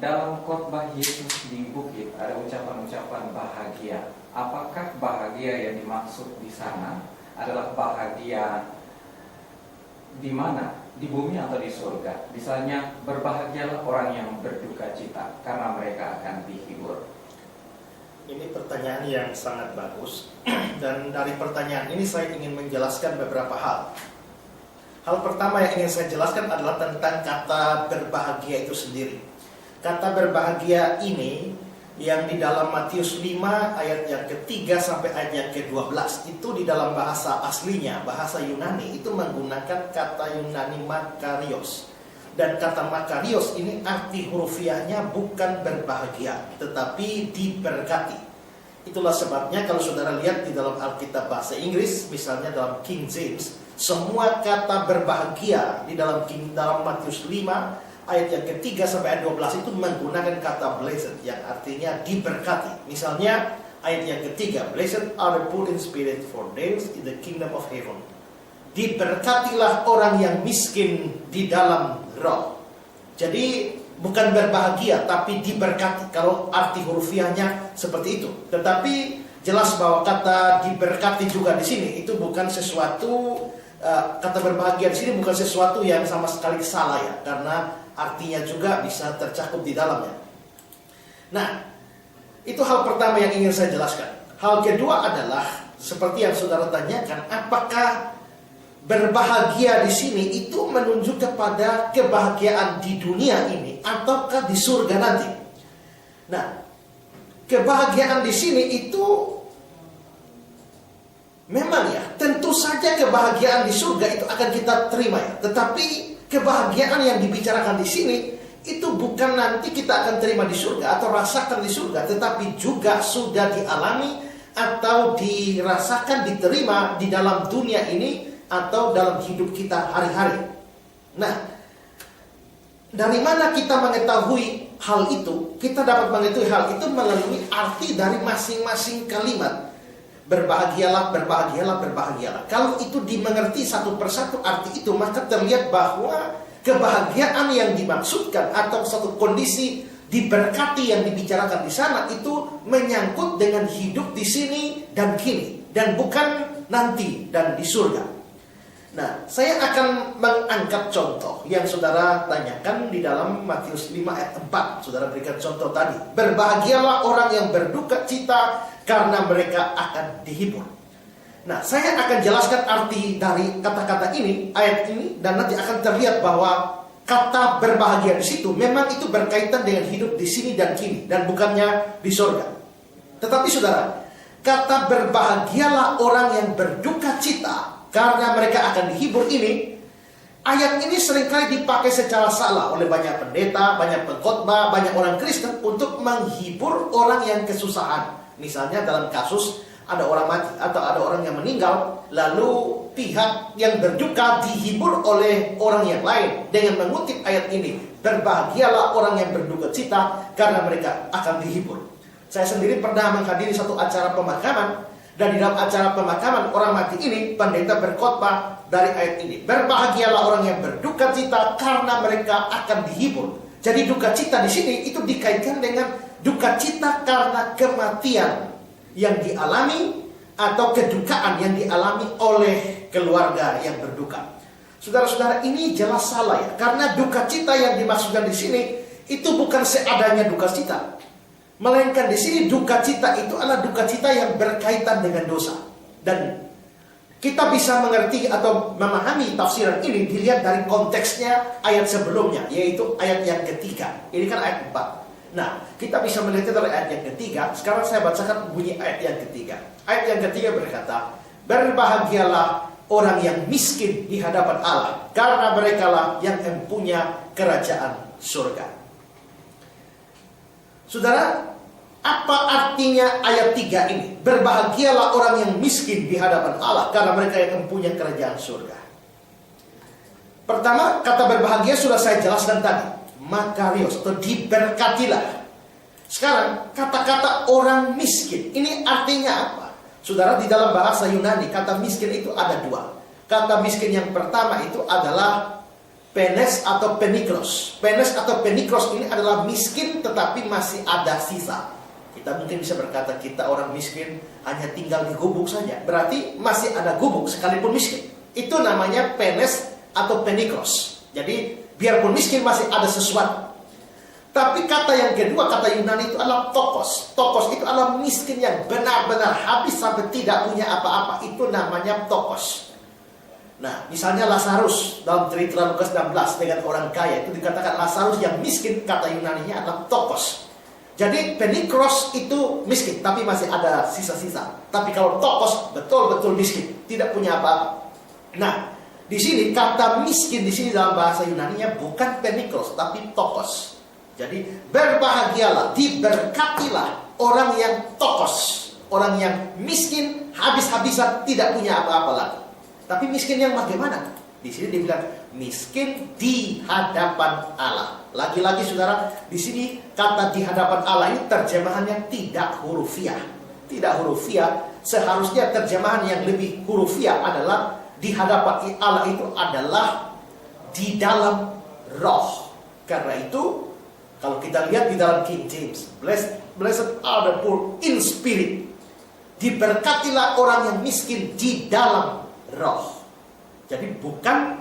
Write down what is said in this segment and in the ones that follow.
Dalam khotbah Yesus di bukit ada ucapan-ucapan bahagia. Apakah bahagia yang dimaksud di sana adalah bahagia di mana? Di bumi atau di surga? Misalnya, berbahagialah orang yang berduka cita karena mereka akan dihibur. Ini pertanyaan yang sangat bagus. Dan dari pertanyaan ini saya ingin menjelaskan beberapa hal. Hal pertama yang ingin saya jelaskan adalah tentang kata berbahagia itu sendiri. Kata berbahagia ini yang di dalam Matius 5 ayat yang ketiga sampai ayat yang ke-12 itu di dalam bahasa aslinya, bahasa Yunani itu menggunakan kata Yunani makarios. Dan kata makarios ini arti hurufiahnya bukan berbahagia, tetapi diberkati. Itulah sebabnya kalau saudara lihat di dalam Alkitab bahasa Inggris, misalnya dalam King James, semua kata berbahagia di dalam Matius 5 ayat yang ketiga sampai ayat 12 itu menggunakan kata blessed yang artinya diberkati. Misalnya ayat yang ketiga, blessed are the poor in spirit, for theirs is the kingdom of heaven. Diberkatilah orang yang miskin di dalam roh. Jadi bukan berbahagia tapi diberkati kalau arti hurufiahnya seperti itu. Tetapi jelas bahwa kata diberkati juga di sini itu bukan sesuatu kata berbahagia di sini bukan sesuatu yang sama sekali salah ya, karena artinya juga bisa tercakup di dalamnya. Nah, itu hal pertama yang ingin saya jelaskan. Hal kedua adalah seperti yang saudara tanyakan, apakah berbahagia di sini itu menunjuk kepada kebahagiaan di dunia ini ataukah di surga nanti? Nah, kebahagiaan di sini itu memang ya, tentu saja kebahagiaan di surga itu akan kita terima ya. Tetapi kebahagiaan yang dibicarakan di sini itu bukan nanti kita akan terima di surga atau rasakan di surga, tetapi juga sudah dialami atau dirasakan, diterima di dalam dunia ini atau dalam hidup kita hari-hari. Nah, dari mana kita mengetahui hal itu? Kita dapat mengetahui hal itu melalui arti dari masing-masing kalimat. Berbahagialah, berbahagialah, berbahagialah. Kalau itu dimengerti satu persatu arti itu, maka terlihat bahwa kebahagiaan yang dimaksudkan atau satu kondisi diberkati yang dibicarakan di sana itu menyangkut dengan hidup di sini dan kini, dan bukan nanti dan di surga. Nah, saya akan mengangkat contoh yang saudara tanyakan di dalam Matius 5 ayat 4. Saudara berikan contoh tadi. Berbahagialah orang yang berduka cita karena mereka akan dihibur. Nah, saya akan jelaskan arti dari kata-kata ini, ayat ini, dan nanti akan terlihat bahwa kata berbahagia di situ memang itu berkaitan dengan hidup di sini dan kini, dan bukannya di surga. Tetapi saudara, kata berbahagialah orang yang berduka cita karena mereka akan dihibur ini, ayat ini seringkali dipakai secara salah oleh banyak pendeta, banyak pengkhotbah, banyak orang Kristen untuk menghibur orang yang kesusahan. Misalnya dalam kasus ada orang mati atau ada orang yang meninggal, lalu pihak yang berduka dihibur oleh orang yang lain dengan mengutip ayat ini, berbahagialah orang yang berduka cita karena mereka akan dihibur. Saya sendiri pernah menghadiri satu acara pemakaman, dan di dalam acara pemakaman orang mati ini, pendeta berkhotbah dari ayat ini, berbahagialah orang yang berduka cita karena mereka akan dihibur. Jadi duka cita di sini itu dikaitkan dengan duka cita karena kematian yang dialami atau kedukaan yang dialami oleh keluarga yang berduka. Saudara-saudara, ini jelas salah ya, karena duka cita yang dimaksudkan di sini itu bukan seadanya duka cita. Melainkan di sini duka cita itu adalah duka cita yang berkaitan dengan dosa. Dan kita bisa mengerti atau memahami tafsiran ini dilihat dari konteksnya ayat sebelumnya, yaitu ayat yang ketiga. Ini kan ayat 4. Nah, kita bisa melihat dari ayat yang ketiga. Sekarang saya bacakan bunyi ayat yang ketiga. Ayat yang ketiga berkata, berbahagialah orang yang miskin di hadapan Allah, karena merekalah yang mempunyai kerajaan surga. Saudara, apa artinya ayat 3 ini? Berbahagialah orang yang miskin di hadapan Allah, karena mereka yang mempunyai kerajaan surga. Pertama, kata berbahagia sudah saya jelaskan tadi, makarios atau diberkatilah. Sekarang, kata-kata orang miskin, ini artinya apa? Saudara, di dalam bahasa Yunani, kata miskin itu ada dua. Kata miskin yang pertama itu adalah Penes atau penikros. Penes atau penikros ini adalah miskin tetapi masih ada sisa. Kita mungkin bisa berkata kita orang miskin hanya tinggal di gubuk saja. Berarti masih ada gubuk sekalipun miskin. Itu namanya penes atau penikros. Jadi biarpun miskin masih ada sesuatu. Tapi kata yang kedua, kata Yunani itu adalah tokos. Tokos itu adalah miskin yang benar-benar habis sampai tidak punya apa-apa. Itu namanya tokos. Nah, misalnya Lazarus dalam cerita Lukas 16 dengan orang kaya, itu dikatakan Lazarus yang miskin, kata Yunaninya adalah tokos. Jadi penikros itu miskin, tapi masih ada sisa-sisa. Tapi kalau tokos betul-betul miskin, tidak punya apa-apa. Nah, di sini kata miskin di sini dalam bahasa Yunaninya bukan penikros, tapi tokos. Jadi berbahagialah, diberkatilah orang yang tokos, orang yang miskin, habis-habisan, tidak punya apa-apa lagi. Tapi miskin yang bagaimana? Di sini dibilang miskin di hadapan Allah. Lagi-lagi saudara, di sini kata di hadapan Allah ini terjemahannya tidak hurufiah. Tidak hurufiah, seharusnya terjemahan yang lebih hurufiah adalah di hadapan Allah itu adalah di dalam roh. Karena itu kalau kita lihat di dalam King James, blessed are the poor in spirit. Diberkatilah orang yang miskin di dalam roh. Jadi bukan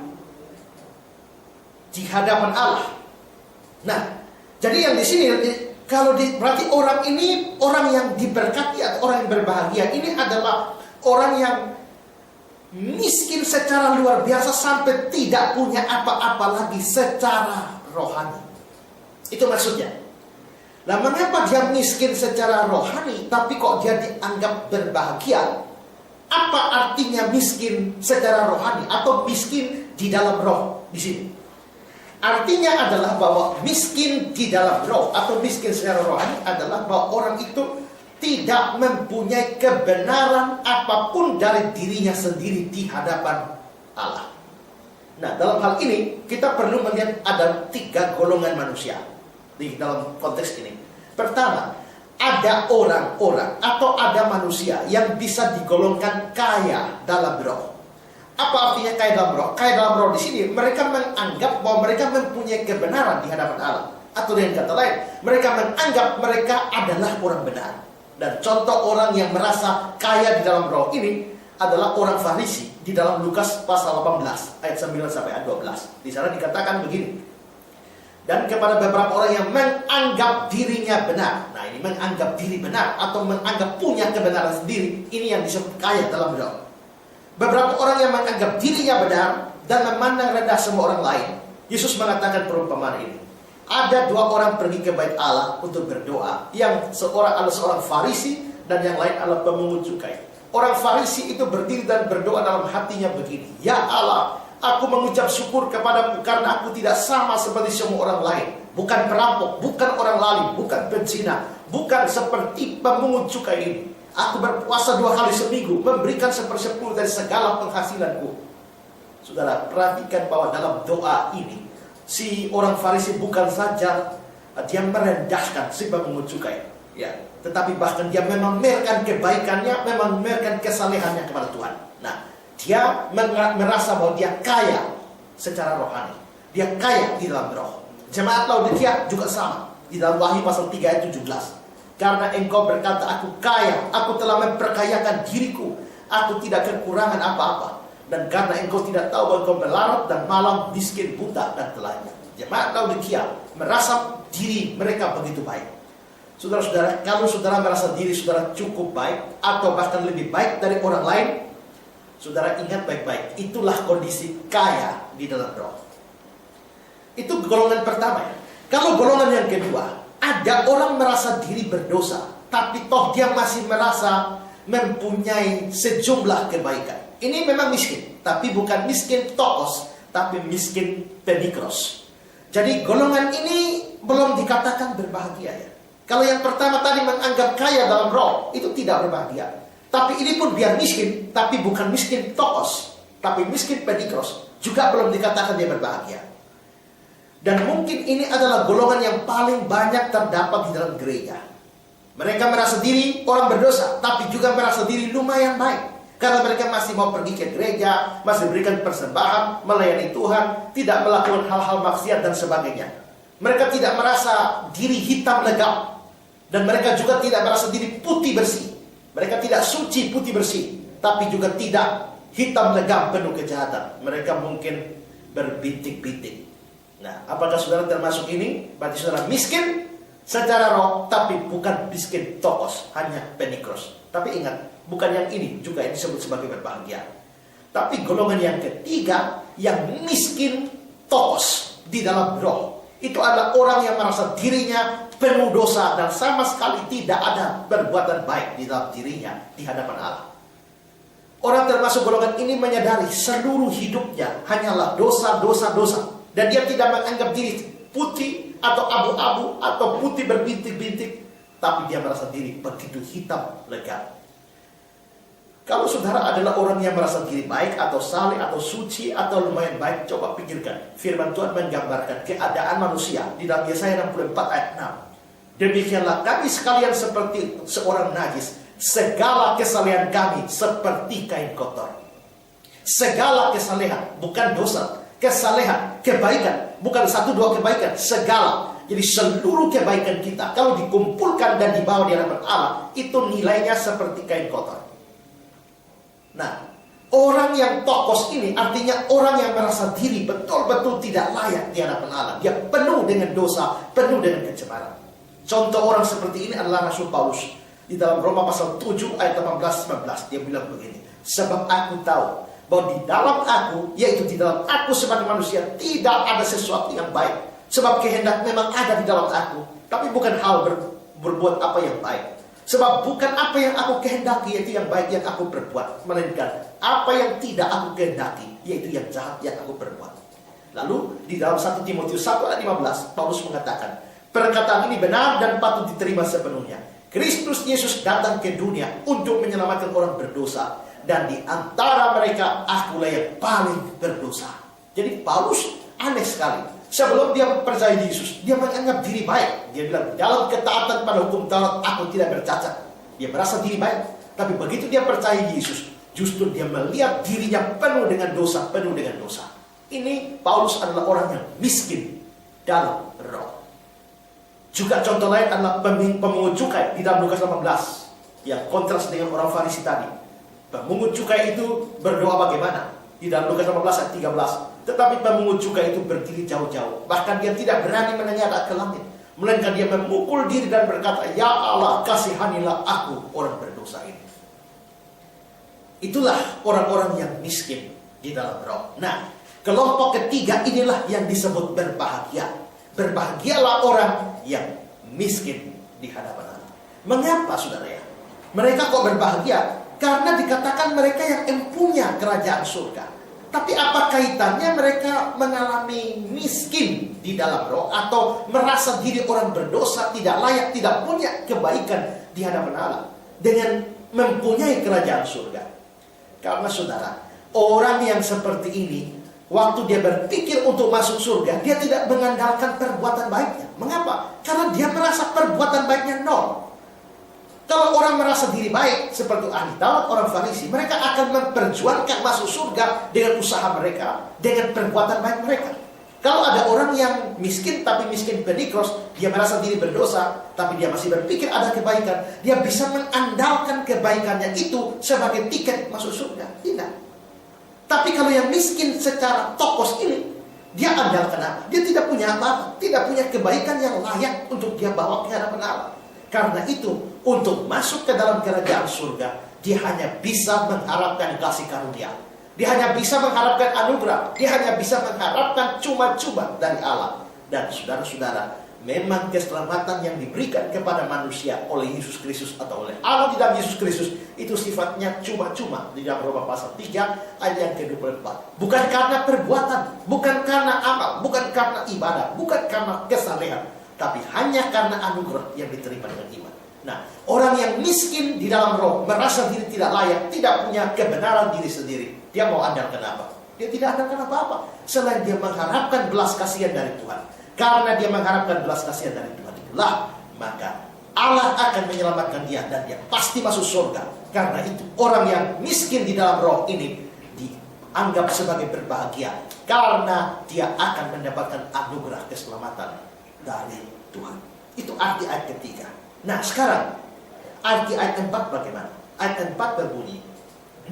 di hadapan Allah. Nah, jadi yang di sini berarti orang ini orang yang diberkati atau orang yang berbahagia ini adalah orang yang miskin secara luar biasa sampai tidak punya apa-apa lagi secara rohani. Itu maksudnya. Nah, mengapa dia miskin secara rohani tapi kok dia dianggap berbahagia? Apa artinya miskin secara rohani atau miskin di dalam roh di sini? Artinya adalah bahwa miskin di dalam roh atau miskin secara rohani adalah bahwa orang itu tidak mempunyai kebenaran apapun dari dirinya sendiri di hadapan Allah. Nah, dalam hal ini kita perlu melihat ada 3 golongan manusia di dalam konteks ini. Pertama, ada orang-orang atau ada manusia yang bisa digolongkan kaya dalam roh. Apa artinya kaya dalam roh? Kaya dalam roh di sini mereka menganggap bahwa mereka mempunyai kebenaran di hadapan Allah. Atau dengan kata lain, mereka menganggap mereka adalah orang benar. Dan contoh orang yang merasa kaya di dalam roh ini adalah orang Farisi di dalam Lukas pasal 18 ayat 9 sampai ayat 12. Di sana dikatakan begini. Dan kepada beberapa orang yang menganggap dirinya benar. Nah, ini menganggap diri benar atau menganggap punya kebenaran sendiri, ini yang disebut kaya dalam roh. Beberapa orang yang menganggap dirinya benar dan memandang rendah semua orang lain. Yesus mengatakan perumpamaan ini. Ada 2 orang pergi ke bait Allah untuk berdoa. Yang seorang adalah seorang Farisi dan yang lain adalah pemungut cukai. Orang Farisi itu berdiri dan berdoa dalam hatinya begini. Ya Allah, aku mengucap syukur kepadamu karena aku tidak sama seperti semua orang lain. Bukan perampok, bukan orang lalim, bukan penzina, bukan seperti pemungut cukai ini. Aku berpuasa 2 kali seminggu, memberikan 1/10 dari segala penghasilanku. Saudara, perhatikan bahwa dalam doa ini, si orang Farisi bukan saja dia merendahkan si pemungut cukai, ya, tetapi bahkan dia memamerkan kebaikannya, memamerkan kesalehannya kepada Tuhan. Nah, dia merasa bahwa dia kaya secara rohani. Dia kaya di dalam roh. Jemaat Laodikia juga sama. Di dalam Wahyu pasal 3 ayat 17. Karena engkau berkata, aku kaya, aku telah memperkayakan diriku, aku tidak kekurangan apa-apa. Dan karena engkau tidak tahu bahwa engkau melarat dan malam, miskin, buta, dan telanjang. Jemaat Laodikia merasa diri mereka begitu baik. Saudara-saudara, kalau saudara merasa diri saudara cukup baik, atau bahkan lebih baik dari orang lain, saudara ingat baik-baik, itulah kondisi kaya di dalam roh. Itu golongan pertama ya. Kalau golongan yang kedua, ada orang merasa diri berdosa, tapi toh dia masih merasa mempunyai sejumlah kebaikan. Ini memang miskin, tapi bukan miskin tokos, tapi miskin penikros. Jadi golongan ini belum dikatakan berbahagia ya. Kalau yang pertama tadi menganggap kaya dalam roh, itu tidak berbahagia. Tapi ini pun biar miskin, tapi bukan miskin tokos, tapi miskin penikros, juga belum dikatakan dia berbahagia. Dan mungkin ini adalah golongan yang paling banyak terdapat di dalam gereja. Mereka merasa diri orang berdosa, tapi juga merasa diri lumayan baik. Karena mereka masih mau pergi ke gereja, masih berikan persembahan, melayani Tuhan, tidak melakukan hal-hal maksiat dan sebagainya. Mereka tidak merasa diri hitam legam. Dan mereka juga tidak merasa diri putih bersih. Mereka tidak suci putih bersih, tapi juga tidak hitam legam penuh kejahatan. Mereka mungkin berbintik-bintik. Nah, apakah saudara termasuk ini? Berarti saudara miskin secara roh, tapi bukan miskin tokos, hanya penikros. Tapi ingat, bukan yang ini juga yang disebut sebagai berbahagia. Tapi golongan yang ketiga, yang miskin tokos di dalam roh, itu adalah orang yang merasa dirinya penuh dosa dan sama sekali tidak ada perbuatan baik di dalam dirinya di hadapan Allah. Orang termasuk golongan ini menyadari seluruh hidupnya hanyalah dosa. Dan dia tidak menganggap diri putih atau abu-abu atau putih berbintik-bintik, tapi dia merasa diri begitu hitam legam. Kalau saudara adalah orang yang merasa diri baik atau saleh atau suci atau lumayan baik, coba pikirkan. Firman Tuhan menggambarkan keadaan manusia di dalam Yesaya 64 ayat 6. Demikianlah kami sekalian seperti seorang najis, segala kesalehan kami seperti kain kotor. Segala kesalehan, bukan dosa, kesalehan, kebaikan, bukan satu dua kebaikan, segala. Jadi seluruh kebaikan kita kalau dikumpulkan dan dibawa di hadapan Allah, itu nilainya seperti kain kotor. Nah, orang yang tokos ini artinya orang yang merasa diri betul-betul tidak layak di hadapan Allah. Dia penuh dengan dosa, penuh dengan kecemaran. Contoh orang seperti ini adalah Rasul Paulus. Di dalam Roma pasal 7 ayat 18-19 dia bilang begini, sebab aku tahu bahwa di dalam aku, yaitu di dalam aku sebagai manusia, tidak ada sesuatu yang baik. Sebab kehendak memang ada di dalam aku, tapi bukan hal berbuat apa yang baik. Sebab bukan apa yang aku kehendaki, yaitu yang baik yang aku berbuat, melainkan apa yang tidak aku kehendaki, yaitu yang jahat yang aku berbuat. Lalu di dalam 1 Timotius 1 ayat 15, Paulus mengatakan, perkataan ini benar dan patut diterima sepenuhnya. Kristus Yesus datang ke dunia untuk menyelamatkan orang berdosa, dan di antara mereka akulah yang paling berdosa. Jadi Paulus aneh sekali. Sebelum dia percaya Yesus, dia menganggap diri baik. Dia bilang, dalam ketaatan pada hukum Taurat aku tidak bercacat. Dia merasa diri baik. Tapi begitu dia percaya Yesus, justru dia melihat dirinya penuh dengan dosa, penuh dengan dosa. Ini Paulus adalah orang yang miskin dalam roh. Juga contoh lain adalah pemungut cukai di dalam Lukas 18, yang kontras dengan orang Farisi tadi. Pemungut cukai itu berdoa bagaimana? Di dalam Lukas 18 ayat 13. Tetapi pemungut cukai itu berdiri jauh-jauh. Bahkan dia tidak berani menengadah ke langit, melainkan dia memukul diri dan berkata, ya Allah, kasihanilah aku orang berdosa ini. Itulah orang-orang yang miskin di dalam roh. Nah, kelompok ketiga inilah yang disebut berbahagia. Berbahagialah orang yang miskin di hadapan Allah. Mengapa saudara ya? Mereka kok berbahagia? Karena dikatakan mereka yang empunya kerajaan surga. Tapi apa kaitannya mereka mengalami miskin di dalam roh, atau merasa diri orang berdosa, tidak layak, tidak punya kebaikan di hadapan Allah, dengan mempunyai kerajaan surga? Karena saudara, orang yang seperti ini, waktu dia berpikir untuk masuk surga, dia tidak mengandalkan perbuatan baiknya. Mengapa? Karena dia merasa perbuatan baiknya nol. Kalau orang merasa diri baik seperti ahli Taurat, orang Farisi, mereka akan memperjuangkan masuk surga dengan usaha mereka, dengan perbuatan baik mereka. Kalau ada orang yang miskin tapi miskin penikros, dia merasa diri berdosa, tapi dia masih berpikir ada kebaikan, dia bisa mengandalkan kebaikannya itu sebagai tiket masuk surga. Tidak. Tapi kalau yang miskin secara tokos ini, dia andalkan apa? Dia tidak punya apa-apa, tidak punya kebaikan yang layak untuk dia bawa ke hadapan Allah. Karena itu, untuk masuk ke dalam kerajaan surga, dia hanya bisa mengharapkan kasih karunia. Dia hanya bisa mengharapkan anugerah. Dia hanya bisa mengharapkan cuma-cuma dari Allah. Dan saudara-saudara, memang keselamatan yang diberikan kepada manusia oleh Yesus Kristus atau oleh Allah di dalam Yesus Kristus, itu sifatnya cuma-cuma. Di dalam Roma pasal 3 ayat yang ke-24. Bukan karena perbuatan, bukan karena amal, bukan karena ibadah, bukan karena kesalehan, tapi hanya karena anugerah yang diterima dengan iman. Nah, orang yang miskin di dalam roh, merasa diri tidak layak, tidak punya kebenaran diri sendiri, dia mau andalkan apa? Dia tidak andalkan apa-apa selain dia mengharapkan belas kasihan dari Tuhan. Karena dia mengharapkan belas kasihan dari Tuhan itulah, maka Allah akan menyelamatkan dia dan dia pasti masuk surga. Karena itu orang yang miskin di dalam roh ini dianggap sebagai berbahagia karena dia akan mendapatkan anugerah keselamatan dari Tuhan. Itu arti ayat ketiga. Nah sekarang arti ayat 4 bagaimana? Ayat 4 berbunyi,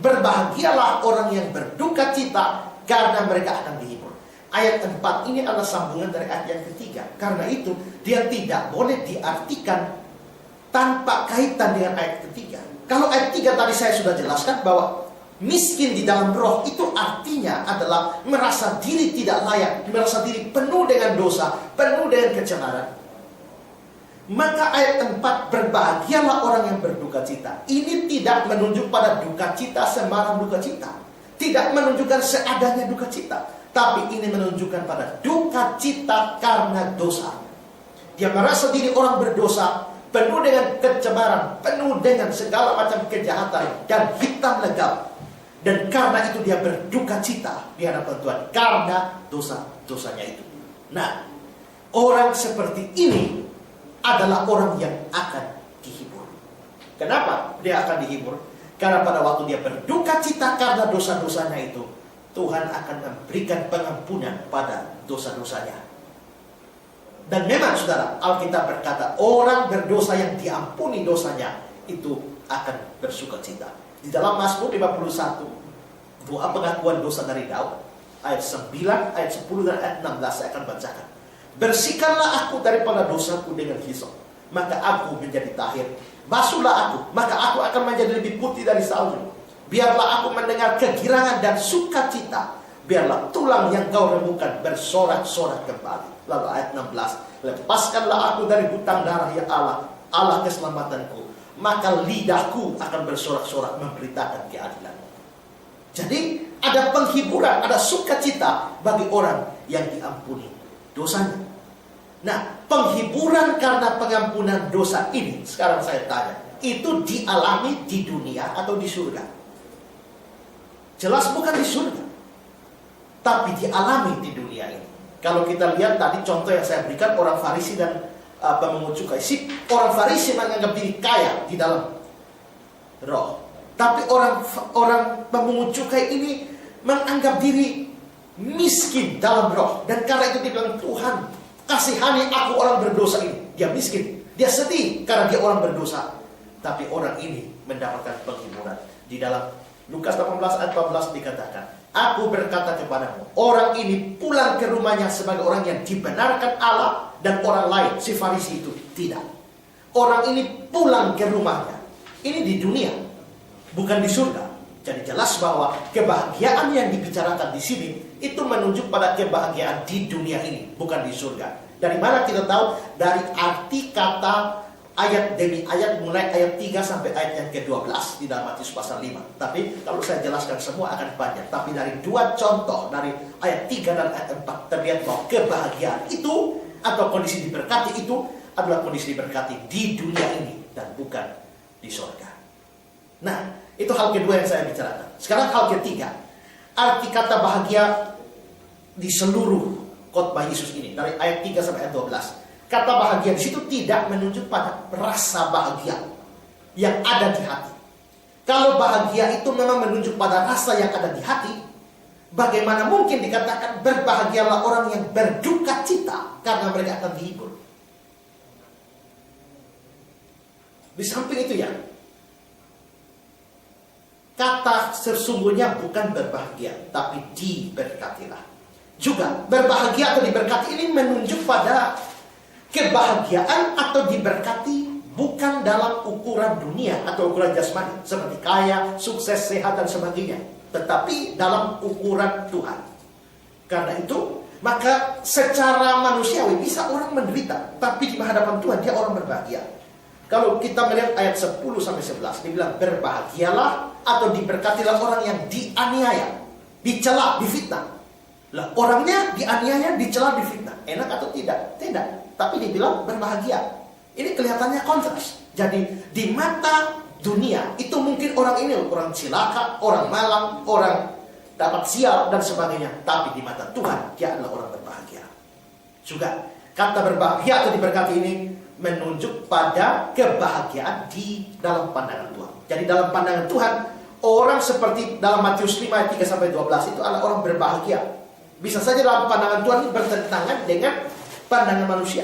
berbahagialah orang yang berduka cita karena mereka akan dihibur. Ayat 4 ini adalah sambungan dari ayat yang ketiga. Karena itu dia tidak boleh diartikan tanpa kaitan dengan ayat ketiga. Kalau ayat 3 tadi saya sudah jelaskan bahwa miskin di dalam roh itu artinya adalah merasa diri tidak layak, merasa diri penuh dengan dosa, penuh dengan kecemaran. Maka ayat 4, berbahagialah orang yang berduka cita. Ini tidak menunjuk pada duka cita sembarang duka cita, tidak menunjukkan seadanya duka cita, tapi ini menunjukkan pada duka cita karena dosa. Dia merasa diri orang berdosa, penuh dengan kecemaran, penuh dengan segala macam kejahatan dan hitam legam. Dan karena itu dia berduka cita di hadapan Tuhan karena dosa-dosanya itu. Nah, orang seperti ini adalah orang yang akan dihibur. Kenapa dia akan dihibur? Karena pada waktu dia berduka cita karena dosa-dosanya itu, Tuhan akan memberikan pengampunan pada dosa-dosanya. Dan memang saudara, Alkitab berkata orang berdosa yang diampuni dosanya itu akan bersuka cita. Di dalam Mazmur 51, doa pengakuan dosa dari Daud, ayat 9, ayat 10 dan ayat 16 saya akan bacakan. Bersihkanlah aku daripada dosaku dengan hisop, maka aku menjadi tahir. Basuhlah aku, maka aku akan menjadi lebih putih dari salju. Biarlah aku mendengar kegirangan dan sukacita. Biarlah tulang yang kau remukkan bersorak-sorak kembali. Lalu ayat 16, lepaskanlah aku dari hutang darah ya Allah, Allah keselamatanku. Maka lidahku akan bersorak-sorak memberitakan keadilan. Jadi ada penghiburan, ada sukacita bagi orang yang diampuni dosanya. Nah, penghiburan karena pengampunan dosa ini, sekarang saya tanya, itu dialami di dunia atau di surga? Jelas bukan di surga, tapi dialami di dunia ini. Kalau kita lihat tadi contoh yang saya berikan, orang Farisi dan pemungut cukai. Si orang Farisi menganggap diri kaya di dalam roh, tapi orang pemungut cukai ini menganggap diri miskin dalam roh. Dan karena itu dia bilang, Tuhan kasihani aku orang berdosa ini. Dia miskin, dia sedih karena dia orang berdosa. Tapi orang ini mendapatkan penghiburan. Di dalam Lukas 18 ayat 14 dikatakan, aku berkata kepadamu, orang ini pulang ke rumahnya sebagai orang yang dibenarkan Allah, dan orang lain, si Farisi itu, tidak. Orang ini pulang ke rumahnya. Ini di dunia, bukan di surga. Jadi jelas bahwa kebahagiaan yang dibicarakan di sini itu menunjuk pada kebahagiaan di dunia ini, bukan di surga. Dari mana kita tahu? Dari arti kata ayat demi ayat, mulai ayat 3 sampai ayat yang ke-12 di dalam Matius pasal 5. Tapi kalau saya jelaskan semua akan panjang. Tapi dari dua contoh, dari ayat 3 dan ayat 4, terlihat bahwa kebahagiaan itu atau kondisi diberkati itu adalah kondisi diberkati di dunia ini dan bukan di surga. Nah, itu hal kedua yang saya bicarakan. Sekarang hal ketiga, arti kata bahagia di seluruh khotbah Yesus ini, dari ayat 3 sampai ayat 12. Kata bahagia di situ tidak menunjuk pada rasa bahagia yang ada di hati. Kalau bahagia itu memang menunjuk pada rasa yang ada di hati, bagaimana mungkin dikatakan berbahagialah orang yang berduka cita karena mereka akan dihibur? Di samping itu ya, kata sesungguhnya bukan berbahagia, tapi diberkatilah. Juga berbahagia atau diberkati ini menunjuk pada kebahagiaan atau diberkati bukan dalam ukuran dunia atau ukuran jasmani, seperti kaya, sukses, sehat, dan sebagainya, tetapi dalam ukuran Tuhan. Karena itu, maka secara manusiawi bisa orang menderita, tapi di hadapan Tuhan dia orang berbahagia. Kalau kita melihat ayat 10 sampai 11, dibilang berbahagialah atau diberkatilah orang yang dianiaya, dicela, difitnah. Lah, orangnya dianiaya, dicela, difitnah. Enak atau tidak? Tidak. Tapi dibilang berbahagia. Ini kelihatannya kontras. Jadi di mata dunia itu mungkin orang ini orang cilaka, orang malang, orang dapat sial dan sebagainya. Tapi di mata Tuhan dia adalah orang berbahagia. Juga Kata berbahagia atau diberkati ini menunjuk pada kebahagiaan di dalam pandangan Tuhan. Jadi dalam pandangan Tuhan, orang seperti dalam Matius 5 ayat 3-12 itu adalah orang berbahagia. Bisa saja dalam pandangan Tuhan ini bertentangan dengan pandangan manusia.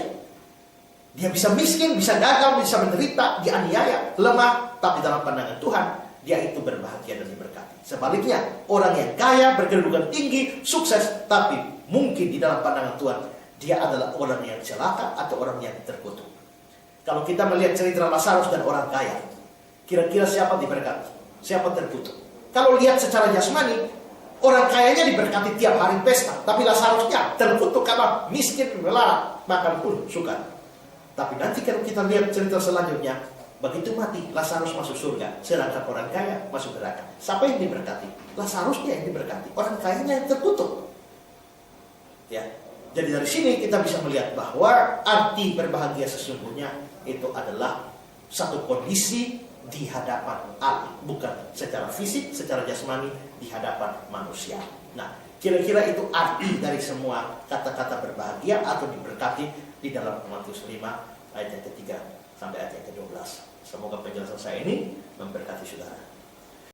Dia bisa miskin, bisa gagal, bisa menderita, dianiaya, lemah, tapi dalam pandangan Tuhan dia itu berbahagia dan diberkati. Sebaliknya, orang yang kaya, berkedudukan tinggi, sukses, tapi mungkin di dalam pandangan Tuhan dia adalah orang yang celaka atau orang yang terkutuk. Kalau kita melihat cerita Lazarus dan orang kaya, kira-kira siapa diberkati? Siapa terkutuk? Kalau lihat secara jasmani, orang kayanya diberkati tiap hari pesta, tapi Lazarusnya terkutuk karena miskin, melarat, makan pun sukar. Tapi nanti kalau kita lihat cerita selanjutnya, begitu mati, Lazarus masuk surga, sedangkan orang kaya masuk neraka. Siapa yang diberkati? Lazarusnya yang diberkati, orang kayanya yang terkutuk. Ya, jadi dari sini kita bisa melihat bahwa arti berbahagia sesungguhnya itu adalah satu kondisi di hadapan Allah, bukan secara fisik, secara jasmani di hadapan manusia. Nah, kira-kira itu arti dari semua kata-kata berbahagia atau diberkati di dalam Matius 5 ayat yang ketiga sampai ayat yang ke-12. Semoga penjelasan saya ini memberkati saudara.